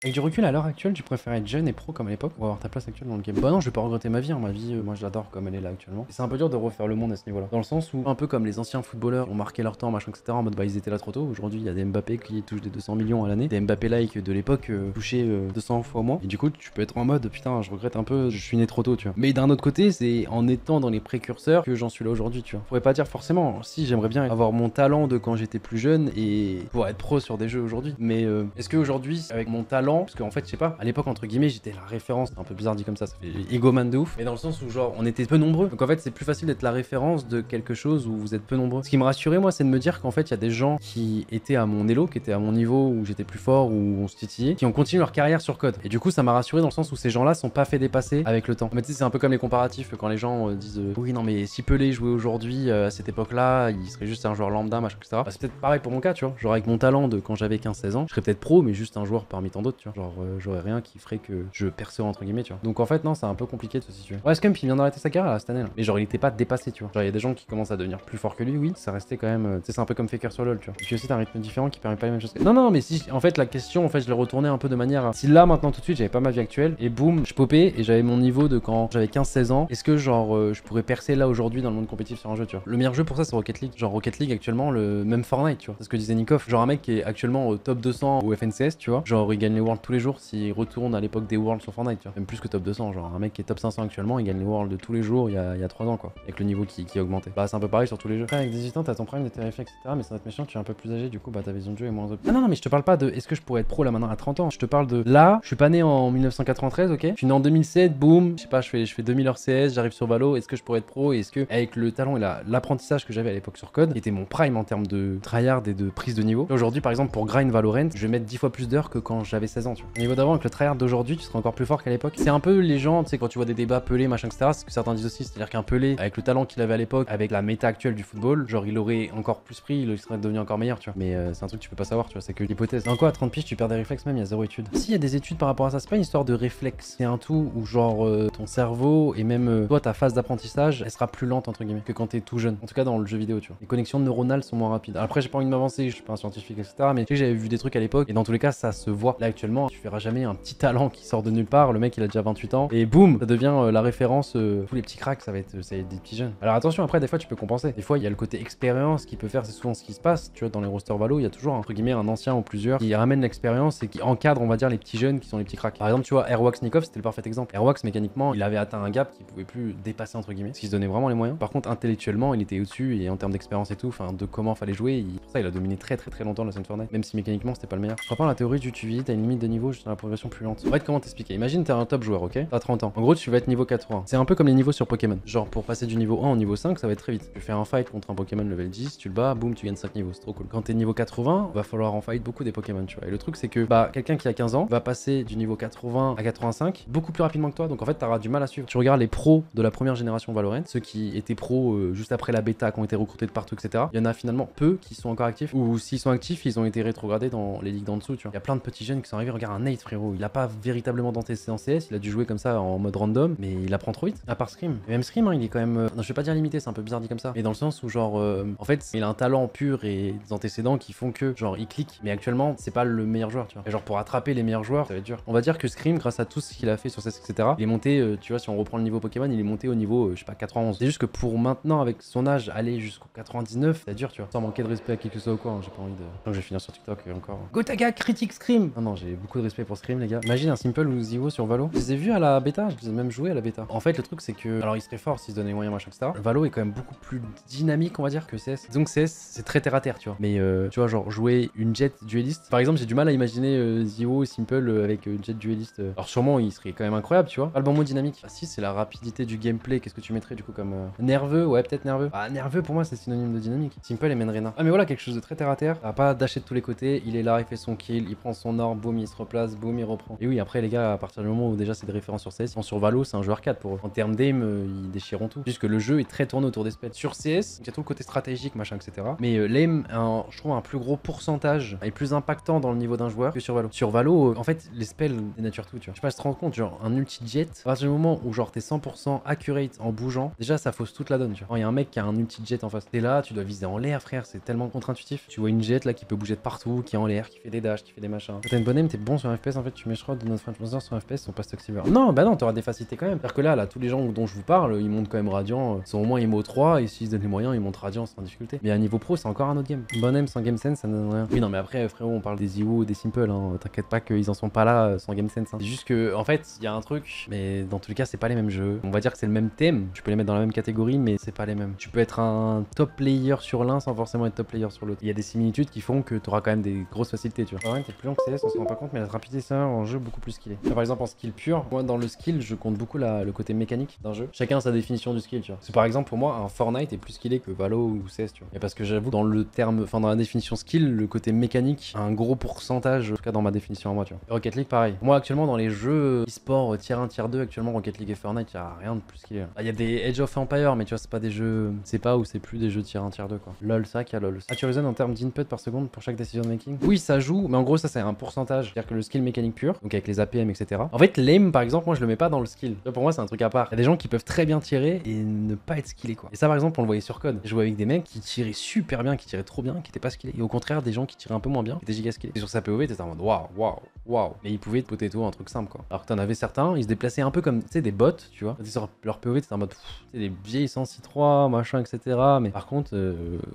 Avec du recul, à l'heure actuelle, tu préfères être jeune et pro comme à l'époque ou avoir ta place actuelle dans le game? Bah non, je vais pas regretter ma vie, hein. Ma vie, moi je l'adore comme elle est là actuellement. Et c'est un peu dur de refaire le monde à ce niveau-là. Dans le sens où, un peu comme les anciens footballeurs qui ont marqué leur temps, machin, etc. En mode bah ils étaient là trop tôt. Aujourd'hui, il y a des Mbappé qui touchent des 200 millions à l'année. Des Mbappé-like de l'époque touchaient 200 fois moins. Et du coup, tu peux être en mode putain, je regrette un peu, je suis né trop tôt, tu vois. Mais d'un autre côté, c'est en étant dans les précurseurs que j'en suis là aujourd'hui, tu vois. Je pourrais pas dire forcément, si j'aimerais bien avoir mon talent de quand j'étais plus jeune et pouvoir être pro sur des jeux aujourd'hui. Mais est-ce qu'aujourd'hui, avec mon talent, parce qu'en fait, je sais pas, à l'époque, entre guillemets, j'étais la référence, c'est un peu bizarre dit comme ça fait égoman de ouf, mais dans le sens où, genre, on était peu nombreux. Donc en fait, c'est plus facile d'être la référence de quelque chose où vous êtes peu nombreux. Ce qui me rassurait, moi, c'est de me dire qu'en fait, il y a des gens qui étaient à mon elo, qui étaient à mon niveau, où j'étais plus fort, où on se titillait, qui ont continué leur carrière sur code. Et du coup, ça m'a rassuré dans le sens où ces gens-là sont pas fait dépasser avec le temps. Mais tu sais, c'est un peu comme les comparatifs quand les gens disent oui, non, mais si Pelé jouait aujourd'hui à cette époque-là, il serait juste un joueur lambda, machin, etc. Bah, c'est peut-être pareil pour mon cas, tu vois. Genre, avec mon talent de quand j'avais 15-16 ans, je serais peut-être pro, mais juste un joueur parmi tant d'autres, tu vois. Genre, j'aurais rien qui ferait que je percerais entre guillemets, tu vois. Donc en fait, non, c'est un peu compliqué de se situer. Ouais, Scump, il vient d'arrêter sa carrière là, cette année là. Mais genre, il était pas dépassé, tu vois. Genre, il y a des gens qui commencent à devenir plus forts que lui, oui. Ça restait quand même. Tu sais, c'est un peu comme Faker sur LoL, tu vois. Et puis aussi, t'as un rythme différent qui permet pas les mêmes choses. Non, non, mais si, en fait, la question, en fait, je l'ai retournée un peu de manière. Si là, maintenant, tout de suite, j'avais pas ma vie actuelle, et boum, je popais et j'avais mon niveau de quand j'avais 15-16 ans, est-ce que genre, je pourrais percer là aujourd'hui dans le monde compétitif sur un jeu, tu vois. Le meilleur jeu pour ça, c'est Rocket League. Genre, Rocket League actuellement, le même Fortnite, tu vois. C'est ce que disait Nikov. Genre, un mec qui est actuellement au top 200 au FNCS, tu vois. Genre, il gagne les Worlds tous les jours s'il retourne à l'époque des Worlds sur Fortnite, tu vois. Même plus que top 200, genre un mec qui est top 500 actuellement, il gagne les Worlds de tous les jours il y a 3 ans, quoi. Avec le niveau qui a augmenté. Bah, c'est un peu pareil sur tous les jeux. Après, avec 18 ans, t'as ton prime de tes réflexes, etc. Mais sans être méchant, tu es un peu plus âgé, du coup, bah ta vision de jeu est moins optique. Ah non, non, mais je te parle pas de est-ce que je pourrais être pro là maintenant à 30 ans. Je te parle de là, je suis pas né en 1993, ok. Je suis né en 2007, boum, je sais pas, je fais 2000 heures CS, j'arrive sur Valo. Est-ce que je pourrais être pro? Est-ce que, avec le talent et l'apprentissage que j'avais à l'époque sur code, qui était mon prime en termes de tryhard et de prise de niveau. Aujourd'hui, par exemple, pour grind Valorant, je vais mettre 10 fois plus d'heures que quand j'avais 16 ans, tu vois. Au niveau d'avant, avec le tryhard d'aujourd'hui, tu seras encore plus fort qu'à l'époque. C'est un peu les gens, tu sais, quand tu vois des débats Pelé, machin, etc., c'est ce que certains disent aussi, c'est-à-dire qu'un Pelé, avec le talent qu'il avait à l'époque, avec la méta actuelle du football, genre il aurait encore plus pris, il serait devenu encore meilleur, tu vois. Mais c'est un truc que tu peux pas savoir, tu vois, c'est que l'hypothèse. Dans quoi, à 30 piges, tu perds des réflexes même, il y a zéro étude. Si, il y a des études par rapport à ça, c'est pas une histoire de réflexe, c'est un tout où genre ton cerveau et même toi, ta phase d'apprentissage, elle sera plus lente, entre guillemets, que quand t'es tout jeune. En tout cas, dans le jeu vidéo, tu vois. Les connexions neuronales sont moins rapides. Après, j'ai pas envie de m'avancer, je suis pas un scientifique, etc. Mais tu sais que j'avais vu des trucs à l'époque, et dans tous les cas, ça se voit. Là, actuellement, tu verras jamais un petit talent qui sort de nulle part, le mec il a déjà 28 ans, et boum, ça devient la référence, tous les petits cracks, ça va être des petits jeunes. Alors attention, après, des fois, tu peux compenser. Des fois, il y a le côté expérience qui peut faire, c'est souvent ce qui se passe, tu vois, dans les rosters Valo, il y a toujours, entre guillemets, un ancien ou plusieurs qui ramène l'expérience et qui encadre, on va dire, les petits jeunes qui sont les petits cracks. Par exemple, tu vois, Airwax Nikov, c'était le parfait exemple. Airwax, mécaniquement, il avait atteint un gap qu'il pouvait plus dépasser, entre guillemets, parce qu'il se donnait vraiment les moyens. Par contre, intellectuellement, il était au-dessus, et en termes d'expérience et tout, enfin, de comment fallait jouer, pour ça, il a dominé très longtemps la scène Fortnite, même si mécaniquement, c'était pas le meilleur. Je crois pas à la théorie du tu vis, t'as une limite de niveau juste dans la progression plus lente. En fait, comment t'expliquer? Imagine, t'es un top joueur, ok? T'as 30 ans. En gros, tu vas être niveau 80. C'est un peu comme les niveaux sur Pokémon. Genre, pour passer du niveau 1 au niveau 5, ça va être très vite. Tu fais un fight contre un Pokémon level 10, tu le bats, boum, tu gagnes 5 niveaux. C'est trop cool. Quand t'es niveau 80, va falloir en fight beaucoup des Pokémon, tu vois. Et le truc, c'est que, bah, quelqu'un qui a 15 ans va passer du niveau 80 à 85 beaucoup plus rapidement que toi. Donc, en fait, t'auras du mal à suivre. Tu regardes les pros de la première génération Valorant, ceux qui étaient pros juste après la bêta, qui ont été recrutés de partout, etc. Il y en a finalement peu qui sont encore actifs, ou s'ils sont actifs, ils ont été rétrogradés dans les ligues d'en dessous, tu vois. Il y a plein de petits jeunes qui sont arrivés. Regarde un Nate, frérot. Il a pas véritablement d'antécédents en CS, il a dû jouer comme ça en mode random, mais il apprend trop vite. À part Scream. Et même Scream, hein, il est quand même. Non, je vais pas dire limité, c'est un peu bizarre dit comme ça. Mais dans le sens où, genre, en fait, il a un talent pur et des antécédents qui font que, genre, il clique. Mais actuellement, c'est pas le meilleur joueur, tu vois. Et genre, pour attraper les meilleurs joueurs, ça va être dur. On va dire que Scream, grâce à tout ce qu'il a fait sur CS, etc., il est monté, tu vois, si on reprend le niveau Pokémon, il est monté au niveau, je sais pas, 91. C'est juste que pour maintenant, avec son âge, aller jusqu'au 99, c'est dur, tu vois. Sans manquer de respect à qui que ce soit ou quoi, hein, j'ai pas envie de. Donc, je vais finir sur TikTok encore. Gotaga critique Scream! Non, non, j'ai beaucoup de respect pour Scream, les gars. Imagine un Simple ou Zio sur Valo. Je les ai vus à la bêta, je les ai même joué à la bêta. En fait, le truc, c'est que. Alors, il serait fort s'il se donnait les moyens, machin, etc. Valo est quand même beaucoup plus dynamique, on va dire, que CS. Donc, CS, c'est très terre à terre, tu vois. Mais, tu vois, genre, jouer une jet dueliste. Par exemple, j'ai du mal à imaginer Zio Simple avec une jet dueliste. Alors, sûrement, il serait quand même incroyable, tu vois. Pas le bon mot dynamique. Ah, si, c'est la rapidité du gameplay. Qu'est-ce que tu mettrais, du coup, comme. Nerveux? Ouais, peut-être nerveux. Ah, nerveux, pour moi, c'est synonyme de dynamique. Simple et Menrena. Ah, mais voilà, quelque chose de très terre à terre. Ça va pas dasher de tous les côtés. Il est là, il fait son kill, il prend son orbe, boum, il se replace, boum, il reprend. Et oui, après, les gars, à partir du moment où déjà c'est des références sur CS, sur Valo, c'est un jeu arcade pour eux. En termes d'aim, ils déchireront tout. Puisque le jeu est très tourné autour des spells. Sur CS, il y a tout le côté stratégique, machin, etc. Mais l'aim, je trouve un plus gros pourcentage et plus impactant dans le niveau d'un joueur que sur Valo. Sur Valo, en fait, les spells dénaturent tout, tu vois. Je sais pas si tu te rends compte, genre, un ulti jet, à partir du moment où, genre, t'es 100% accurate en bougeant, déjà, ça fausse toute la donne, tu vois. Quand il y a un mec qui a un ulti jet en face, t'es là, tu dois viser en l'air, frère, c'est tellement contre-intuitif. Tu vois une jet là qui peut bouger de partout, qui est en l'air, qui fait des dashs, qui fait des machins. T'as une bonne aim, game, t'es bon sur FPS, en fait, tu mets, je crois, de notre French Monster sur FPS, ils sont pas stock silver. Non, bah non, t'auras des facilités quand même. C'est-à-dire que là, tous les gens dont je vous parle, ils montent quand même Radiant, ils sont au moins IMO 3, et s'ils se donnent les moyens, ils montent Radiant sans difficulté. Mais à niveau pro, c'est encore un autre game. Bonhomme sans game sense, ça ne donne rien. Oui, non, mais après, frérot, on parle des IO, des Simple, hein. T'inquiète pas qu'ils en sont pas là sans game sense. Hein. C'est juste que, en fait, il y a un truc, mais dans tous les cas, c'est pas les mêmes jeux. On va dire que c'est le même thème, tu peux les mettre dans la même catégorie, mais c'est pas les mêmes. Tu peux être un top player sur l'un sans forcément être top player sur l'autre. Il y a des similitudes qui font que tu auras quand même des grosses facilités, tu vois. Ouais, t'es plus long que CS, on se rend pas compte, mais la rapidité, c'est en jeu beaucoup plus skillé. Par exemple, en skill pur, moi, dans le skill, je compte beaucoup le côté mécanique d'un jeu. Chacun a sa définition du skill, tu vois. C'est par exemple, pour moi, un Fortnite est plus skillé que Valo ou CS, tu vois. Et parce que j'avoue, dans le terme, enfin, dans la définition skill, le côté mécanique a un gros pourcentage, en tout cas dans ma définition à moi, tu vois. Et Rocket League, pareil. Moi, actuellement, dans les jeux e-sport tier 1, tier 2, actuellement, Rocket League et Fortnite, y a rien de plus skillé. Il y a des Age of Empire, mais tu vois, c'est pas des jeux, c'est pas ou c'est plus des jeux tier 1, tier 2, quoi. LOL, ça qu'il y a LOL. Accuracy en termes d'input par seconde pour chaque decision making. Oui, ça joue, mais en gros, ça c'est un pourcentage. C'est-à-dire que le skill mécanique pur, donc avec les APM, etc. En fait, l'aim, par exemple, moi je le mets pas dans le skill. Là, pour moi, c'est un truc à part. Il y a des gens qui peuvent très bien tirer et ne pas être skillés, quoi. Et ça, par exemple, on le voyait sur code. Je jouais avec des mecs qui tiraient super bien, qui tiraient trop bien, qui étaient pas skillés. Et au contraire, des gens qui tiraient un peu moins bien, qui étaient giga skillés. Et sur sa POV, t'étais en mode waouh, waouh, waouh. Mais ils pouvaient te potato un truc simple, quoi. Alors que t'en avais certains, ils se déplaçaient un peu comme, tu sais, des bots, tu vois. Sur leur POV, t'étais en mode, tu sais, des vieilles 106.3, machin, etc. Mais par contre,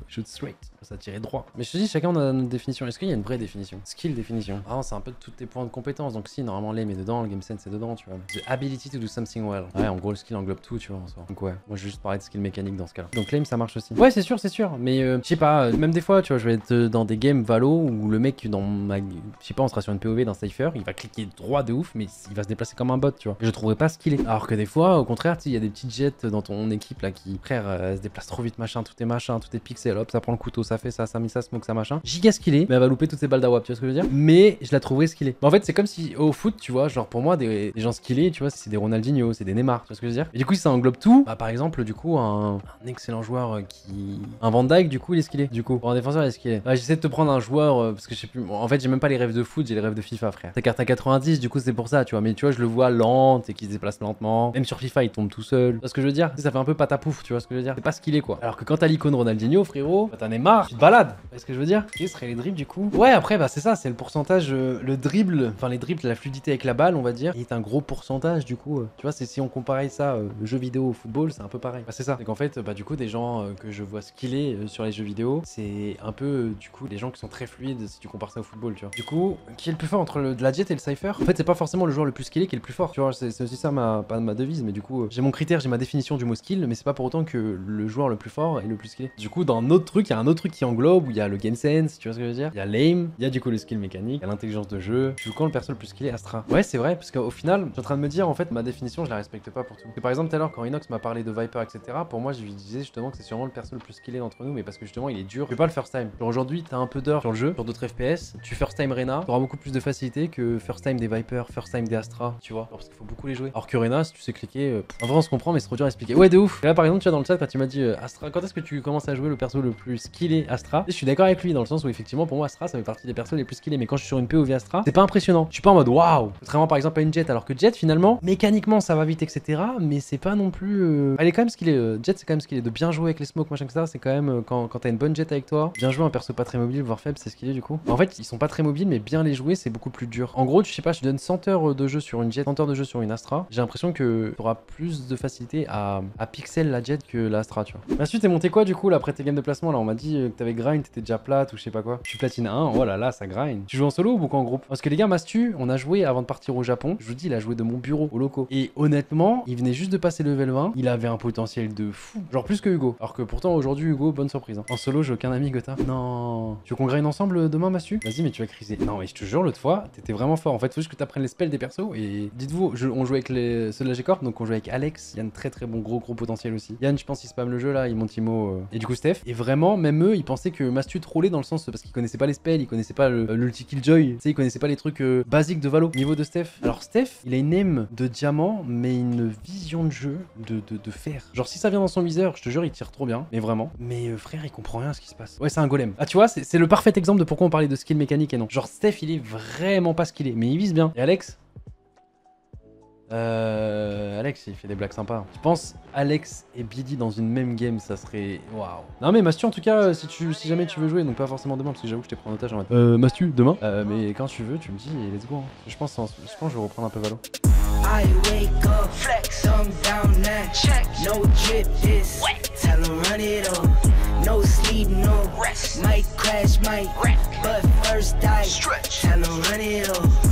shoot straight. Ça tirait droit. Mais je te dis, chacun on a notre définition. Est-ce qu'il y a une vraie définition? Skill définition. Ah, c'est un peu de tous tes points de compétence. Donc si, normalement, l'aim est dedans, le game sense est dedans, tu vois. The ability to do something well. Ouais, en gros, le skill englobe tout, tu vois, en soi. Donc ouais, moi je vais juste parler de skill mécanique dans ce cas-là. Donc l'aim, ça marche aussi. Ouais, c'est sûr, c'est sûr. Mais je sais pas, même des fois, tu vois, je vais être dans des games Valo où le mec, dans ma. Je sais pas, on sera sur une POV d'un Cypher, il va cliquer droit de ouf, mais il va se déplacer comme un bot, tu vois. Et je trouverais pas skillé. Alors que des fois, au contraire, tu sais, il y a des petites jets dans ton équipe là qui, frère, se déplacent trop vite, machin, tout est pixel, hop, ça prend le couteau, ça fait ça, ça, ça, smoke, ça, machin. Giga skillé, mais elle va louper toutes ses balles d'awap, tu vois ce que je veux dire? Mais je la trouverais skillée. En fait, c'est comme si au foot, tu vois, genre pour moi, des gens skillés, tu vois, c'est des Ronaldinho, c'est des Neymar, tu vois ce que je veux dire? Et du coup, si ça englobe tout, bah par exemple, du coup, un excellent joueur un Van Dijk, du coup, il est skillé. Du coup, pour un défenseur, il est skillé. Ouais, j'essaie de te prendre un joueur, parce que je sais plus. En fait, j'ai même pas les rêves de foot, j'ai les rêves de FIFA, frère. Ta carte à 90, du coup, c'est pour ça, tu vois. Mais tu vois, je le vois lent et qu'il se déplace lentement. Même sur FIFA, il tombe tout seul. Tu vois ce que je veux dire? Ça fait un peu patapouf, tu vois ce que je veux dire? C'est pas skillé, quoi. Alors que quand t'as l'icône Ronaldinho, frérot, bah, t'en es marre, tu te balades. Tu vois ce que je veux dire? Quels seraient les dribbles, du coup? Ouais, après, bah c'est ça, c'est le pourcentage, le dribble, enfin les dribbles, la fluidité avec la balle, on va dire, il est un gros pourcentage, du coup. Tu vois, c'est si on comparait ça, le jeu vidéo au football, c'est un peu pareil. Bah c'est ça. C'est qu'en fait, bah du coup, des gens que je vois skillés sur les jeux vidéo, c'est un peu, du coup, des gens qui sont très fluides si tu compares ça au football, tu vois. Du coup, qui est le plus fort entre de la Jet et le Cypher? En fait, c'est pas forcément le joueur le plus skillé qui est le plus fort, tu vois, c'est aussi ça pas ma devise, mais du coup, j'ai mon critère, j'ai ma définition du mot skill, mais c'est pas pour autant que le joueur le plus fort est le plus skillé. Du coup, dans un autre truc, il y a un autre truc qui englobe, où il y a le game sense, tu vois ce que je veux dire? Il y a l'aim, il y a du coup le skill mécanique, il y a l'intelligence de jeu. Tu joues quand le perso le plus skillé? Astra. Ouais, c'est vrai, parce qu'au final, je suis en train de me dire, en fait, ma définition, je la respecte pas pour tout. Et par exemple, tout à l'heure, quand Inox m'a parlé de Viper, etc., pour moi, je lui disais justement que c'est sûrement le perso le plus skillé d'entre nous, mais parce que justement, il est dur. Tu fais pas le first time. Genre aujourd'hui, t'as un peu d'heures sur le jeu, sur d'autres FPS, tu first time Reyna, t'auras beaucoup plus de facilité que first time des Viper, first time des Astra, tu vois, parce qu'il faut beaucoup les jouer. Alors que Reyna, si tu sais cliquer, en vrai, on se comprend, mais c'est trop dur à expliquer. Ouais, de ouf. Et là, par exemple, tu vois, dans le chat, quand tu m'as dit Astra, quand est-ce que tu commences à jouer le perso le plus skillé Astra? Je suis d'accord avec lui, dans le sens où effectivement, pour moi, Astra, ça fait partie des persos les plus skillés, mais quand je suis sur une POV Astra, c'est pas impressionnant. Je suis pas en mode waouh, contrairement par exemple à une Jet, alors que Jet, finalement, mécaniquement, ça va vite, etc., mais c'est pas non plus. Elle est quand même skillée. Jet, c'est quand même skillé. De bien jouer avec les smokes, machin que ça, c'est quand même quand t'as une bonne Jet avec toi. Bien jouer un perso pas très mobile, voire faible, c'est skillé du coup. En fait, ils sont pas très mobiles, mais bien les jouer, c'est beaucoup plus dur. En gros, tu sais pas, je te donne 100 heures de jeu sur une Jet, 100 heures de jeu sur une Astra. J'ai l'impression que t'auras plus de facilité à pixel la Jet que l'Astra, tu vois. Ensuite, t'es monté quoi du coup là après tes games de placement? Là, on m'a dit que t'avais grind, t'étais déjà plate ou je sais pas quoi. Je suis platine 1, oh là là, ça grind. Tu joues en solo ou en groupe? Parce que les gars, Mastu, on a joué avant de partir au Japon. Je vous dis, il a joué de mon bureau au loco. Et honnêtement, il venait juste de passer level 20. Il avait un potentiel de fou. Genre plus que Hugo. Alors que pourtant, aujourd'hui, Hugo, bonne surprise. Hein. En solo, j'ai aucun ami, Gotha. Non. Tu veux qu'on grind ensemble demain, Mastu? Vas-y, mais tu vas criser. Non, mais je te jure, l'autre fois, t'étais vraiment fort. En fait, faut juste que t'apprennes les spells des persos. Et dites-vous, on jouait avec ceux de la G-Corp. Donc on jouait avec Alex. Yann, très très bon, gros potentiel aussi. Yann, je pense, il spam le jeu là. Il monte Imo. Et du coup, Steph. Et vraiment, même eux, ils pensaient que Mastu trollait dans le sens parce qu'ils connaissaient pas les spells, ils connaissaient pas l'ulti killjoy. Tu sais, ils connaissaient pas les trucs basiques de Valo. Niveau de Steph. Alors, Steph, il a une aim de diamant, mais une vision de jeu de fer. Genre, si ça vient dans son viseur, je te jure, il tire trop bien. Mais vraiment. Mais frère, il comprend rien à ce qui se passe. Ouais, c'est un golem. Ah, tu vois, c'est le parfait exemple de pourquoi on parlait de skill mécanique et non. Genre, Steph, il est vraiment pas skillé, mais il vise bien. Et Alex? Alex, il fait des blagues sympas. Je pense Alex et Bidi dans une même game, ça serait... Waouh. Non mais Mastu, en tout cas, si jamais tu veux jouer, donc pas forcément demain, parce que j'avoue que je t'ai pris en otage en mode... Mastu, demain mais quand tu veux, tu me dis et let's go. Hein. Je pense que je vais reprendre un peu Valo. I wake up, flex, thumb down now, check, no drip, this, tell him run it up, no sleep, no rest, might crash, might wreck, but first I stretch, tell him run it up.